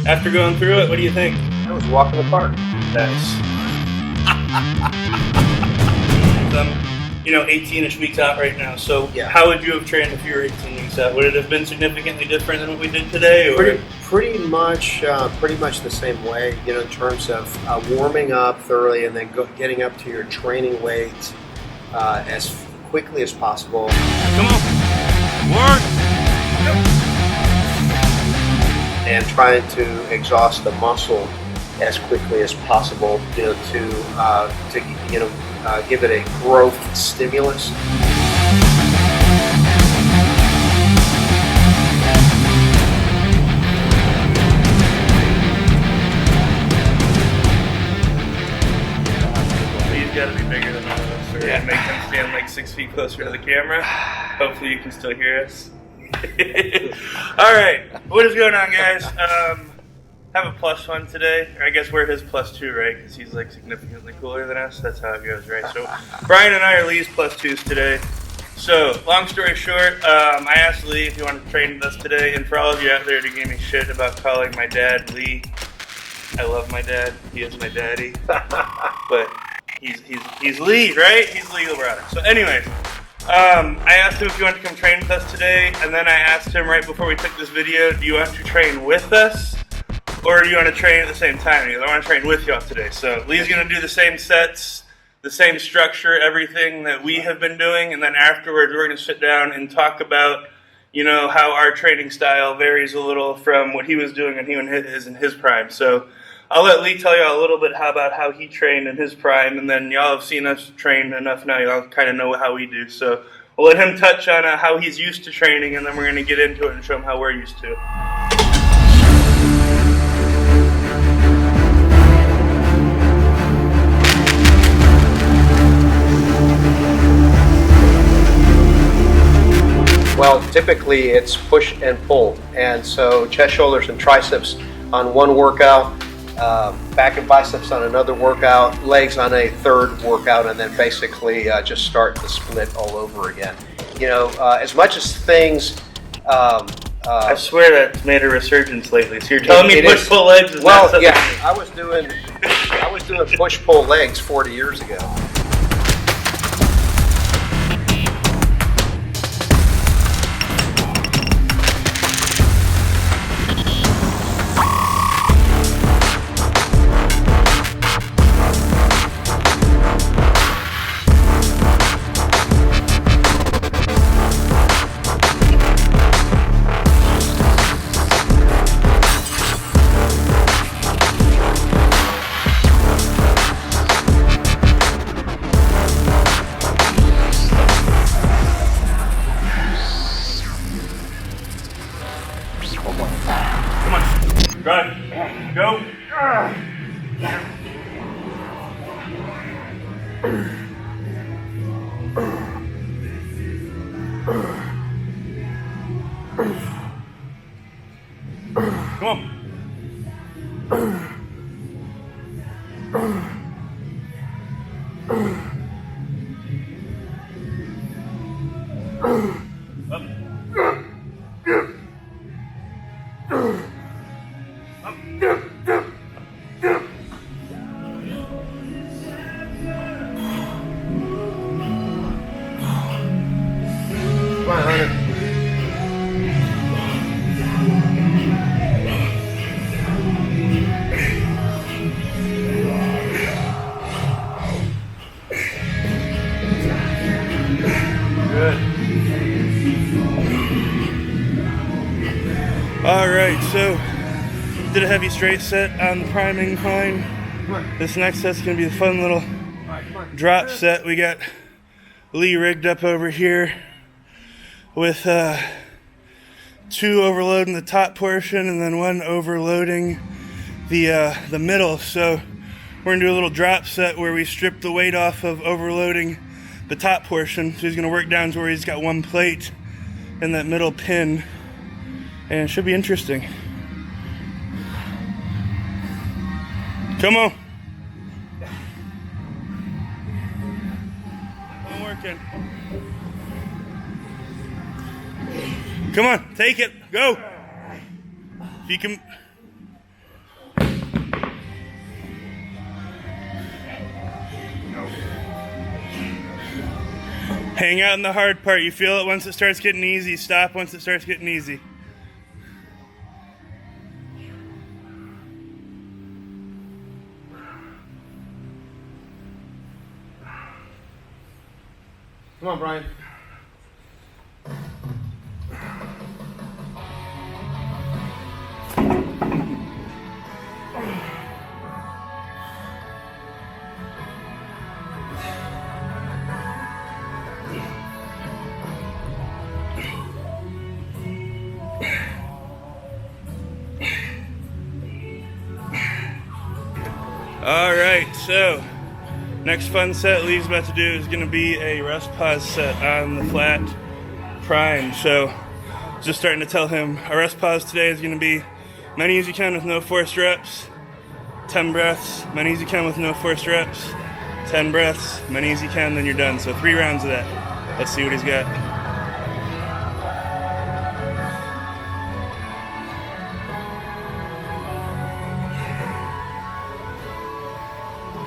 After going through it, what do you think? I was walking the park. Nice. 18-ish weeks out right now. So Yeah. How would you have trained if you were 18 weeks out? Would it have been significantly different than what we did today? Or? Pretty much the same way. In terms of warming up thoroughly and then getting up to your training weight as quickly as possible. Come on, work. And trying to exhaust the muscle as quickly as possible, to give it a growth stimulus. He's got to be bigger than all of us. We're going to make him stand like 6 feet closer to the camera. Hopefully you can still hear us. All right, what is going on, guys? Have a +1 today. Or I guess we're his +2, right? Because he's like significantly cooler than us. That's how it goes, right? So Bryan and I are Lee's +2s today. So long story short, I asked Lee if he wanted to train with us today, and for all of you out there who gave me shit about calling my dad Lee, I love my dad. He is my daddy, but he's Lee, right? He's Lee Labrada. So anyways. I asked him if he wanted to come train with us today, and then I asked him right before we took this video, do you want to train with us, or do you want to train at the same time? He goes, I want to train with y'all today. So Lee's going to do the same sets, the same structure, everything that we have been doing, and then afterwards we're going to sit down and talk about, how our training style varies a little from what he was doing when he was in his prime. So I'll let Lee tell y'all a little bit about how he trained in his prime, and then y'all have seen us train enough now, y'all kind of know how we do. So we'll let him touch on how he's used to training, and then we're going to get into it and show him how we're used to it. Well, typically it's push and pull, and so chest, shoulders, and triceps on one workout. Back and biceps on another workout, legs on a third workout, and then basically just start the split all over again. As much as things. I swear that's made a resurgence lately. So you're telling me push-pull legs is well, not something? Yeah, I was doing push-pull legs 40 years ago. Run. Go. Come on. Up. Come on, Hunter. Good. All right, so did a heavy straight set on the prime incline. This next set's gonna be the fun little drop set. We got Lee rigged up over here with 2 overloading the top portion and then 1 overloading the middle. So we're gonna do a little drop set where we strip the weight off of overloading the top portion. So he's gonna work down to where he's got 1 plate and that middle pin, and it should be interesting. Come on. I'm working. Come on, take it, go. If you can. Hang out in the hard part. You feel it once it starts getting easy. Stop once it starts getting easy. Come on, Bryan. All right, so next fun set Lee's about to do is going to be a rest pause set on the flat prime. So just starting to tell him our rest pause today is going to be many as you can with no forced reps, 10 breaths, many as you can with no forced reps, 10 breaths, many as you can, then you're done. So 3 rounds of that. Let's see what he's got.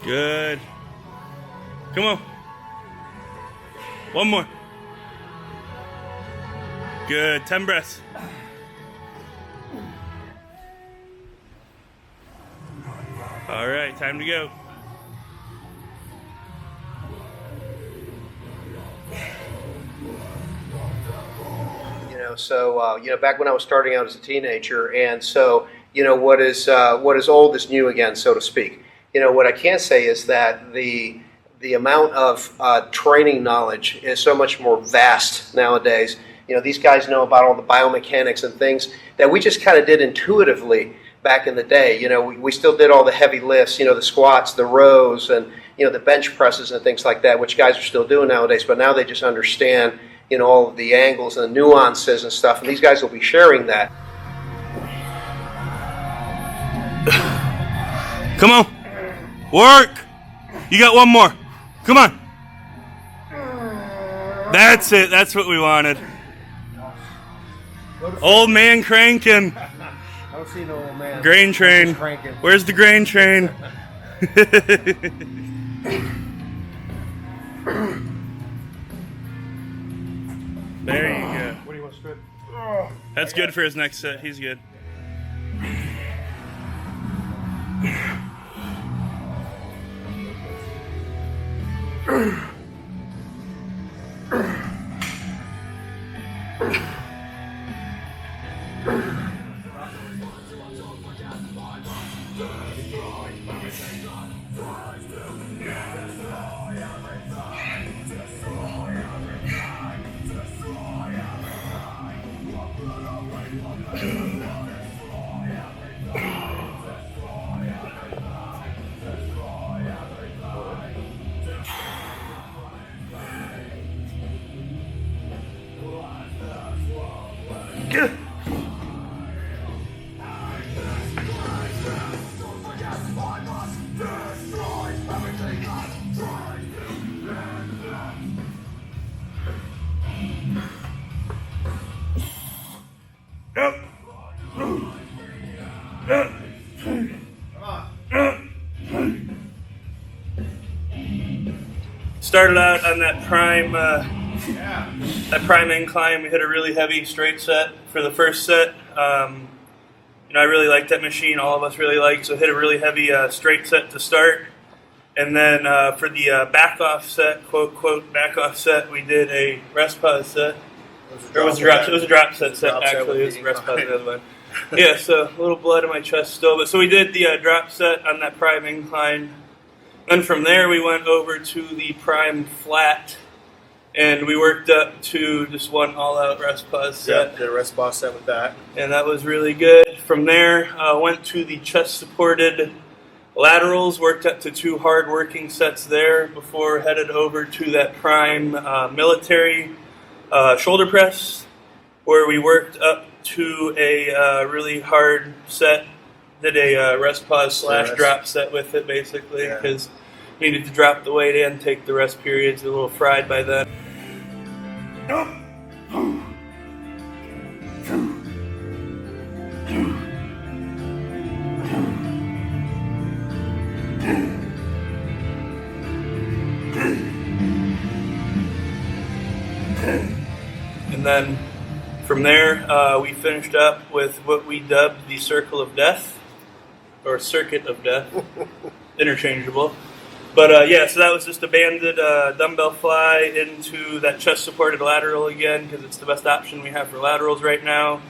Good. Come on. One more. Good. 10 breaths. All right, time to go. So back when I was starting out as a teenager, and so what is old is new again, so to speak. What I can say is that the amount of training knowledge is so much more vast nowadays. These guys know about all the biomechanics and things that we just kind of did intuitively back in the day. We still did all the heavy lifts, the squats, the rows, and the bench presses and things like that, which guys are still doing nowadays. But now they just understand all of the angles and the nuances and stuff, and these guys will be sharing that. Come on. Work! You got one more. Come on. That's it. That's what we wanted. Old man cranking. I don't see no old man. Grain train. Where's the grain train? There you go. What do you want to strip? That's good for his next set. He's good. Started out on that prime incline. We hit a really heavy straight set for the first set. I really liked that machine. All of us really liked. So hit a really heavy straight set to start, and then for the back off set, quote quote back off set, we did a rest pause set. It was a drop set actually. It was a rest pause the other one. Yeah, so a little blood in my chest still. But so we did the drop set on that prime incline. Then from there we went over to the prime flat, and we worked up to just one all-out rest pause set. Yeah, did a rest pause set with that. And that was really good. From there, went to the chest-supported laterals, worked up to 2 hard working sets there before headed over to that prime military shoulder press, where we worked up to a really hard set. Did a rest pause / drop set with it, basically, because needed to drop the weight in, take the rest periods. A little fried by then. And then from there, we finished up with what we dubbed the Circle of Death, or Circuit of Death, interchangeable. But yeah, so that was just a banded dumbbell fly into that chest-supported lateral again, because it's the best option we have for laterals right now,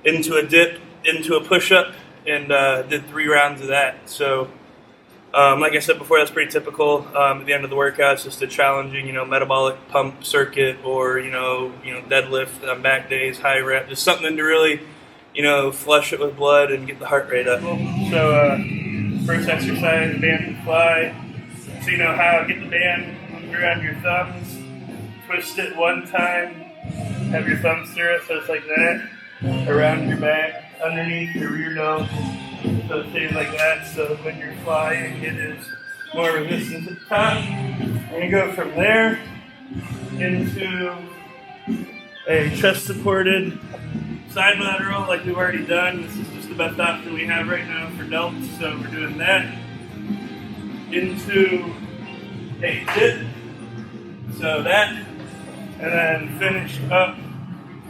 into a dip, into a push-up, and did 3 rounds of that. So like I said before, that's pretty typical. At the end of the workout, it's just a challenging, metabolic pump circuit, or deadlift on back days, high rep, just something to really, flush it with blood and get the heart rate up. So first exercise, banded fly. So you know how, get the band around your thumbs, twist it 1 time, have your thumbs through it, so it's like that, around your back, underneath your rear dome. So it stays like that, so when you're flying, it is more resistance at the top. And you go from there into a chest-supported side lateral like we've already done. This is just the best option we have right now for delts, so we're doing that. Into a dip, so that, and then finish up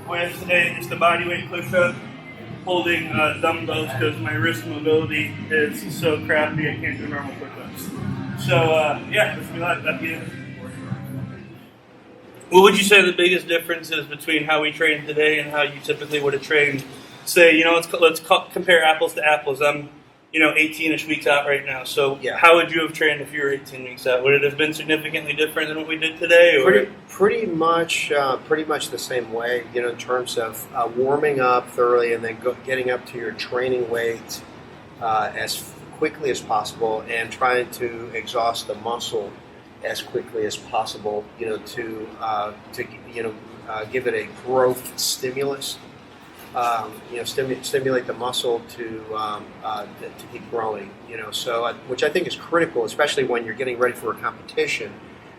with just a bodyweight push-up, holding dumbbells because my wrist mobility is so crappy I can't do normal push-ups. So yeah, wish me luck. That'd be it. What would you say the biggest difference is between how we train today and how you typically would have trained? Say, let's compare apples to apples. I'm 18-ish weeks out right now. So yeah. How would you have trained if you were 18 weeks out? Would it have been significantly different than what we did today? Or? Pretty much the same way, in terms of warming up thoroughly and then getting up to your training weight as quickly as possible and trying to exhaust the muscle as quickly as possible, to give it a growth stimulus. Stimulate the muscle to keep growing. So which I think is critical, especially when you're getting ready for a competition.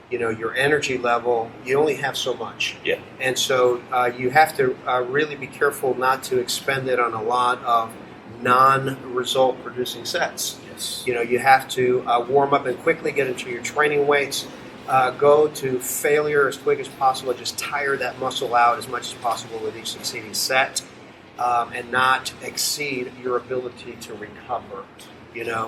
Your energy level, you only have so much. Yeah. And so you have to really be careful not to expend it on a lot of non-result producing sets. Yes. You have to warm up and quickly get into your training weights. Go to failure as quick as possible. Just tire that muscle out as much as possible with each succeeding set. And not exceed your ability to recover,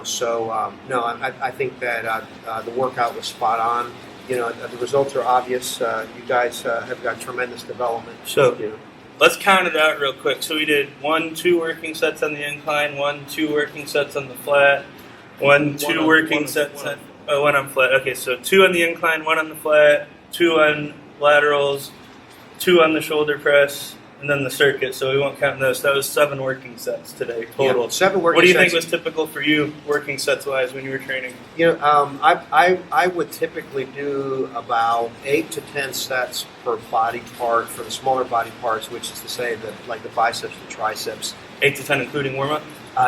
So, no, I think that the workout was spot on. The results are obvious. You guys have got tremendous development. So, let's count it out real quick. So we did 1-2 working sets on the incline, 1-2 working sets on the flat, 1-2 working sets on 1 on flat. Okay, so 2 on the incline, 1 on the flat, 2 on laterals, 2 on the shoulder press, and then the circuit, so we won't count those. That was 7 working sets today total. Yeah, 7 working sets. What do you think was typical for you, working sets wise, when you were training? I would typically do about 8 to 10 sets per body part for the smaller body parts, which is to say that like the biceps, the triceps. 8 to 10 including warm up?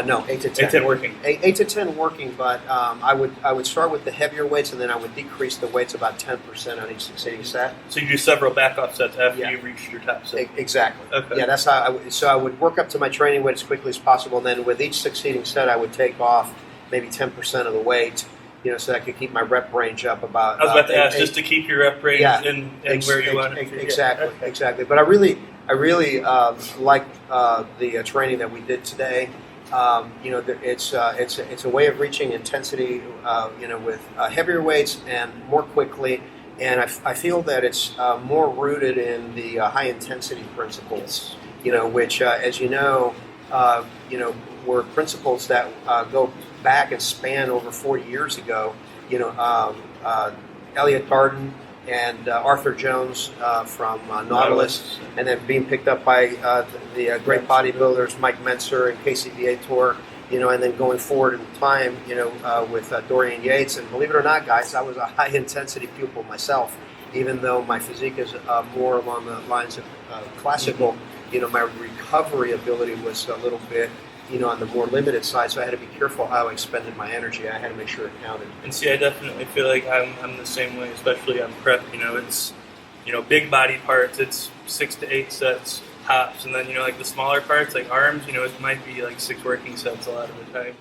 No, 8 to 10. 8 to 10 working. 8 to 10 working, but I would start with the heavier weights, and then I would decrease the weights about 10% on each succeeding set. So you do several back-off sets after you reached your top set? Exactly. Okay. Yeah, that's how I would work up to my training weight as quickly as possible, and then with each succeeding set, I would take off maybe 10% of the weight, so that I could keep my rep range up about... I was about to ask, just to keep your rep range in where you want it. Exactly, exactly. But I really like the training that we did today. It's a way of reaching intensity, with heavier weights and more quickly. And I feel that it's more rooted in the high intensity principles, which, as were principles that go back and span over 40 years ago. Elliot Garden and Arthur Jones from Nautilus, and then being picked up by the great bodybuilders Mike Mentzer and Casey Viator, and then going forward in time, with Dorian Yates. And believe it or not, guys, I was a high-intensity pupil myself, even though my physique is more along the lines of classical. My recovery ability was a little bit on the more limited side, so I had to be careful how I expended my energy. I had to make sure it counted. And see, I definitely feel like I'm the same way, especially on prep. It's big body parts. It's 6 to 8 sets tops, and then like the smaller parts, like arms. It might be like 6 working sets a lot of the time.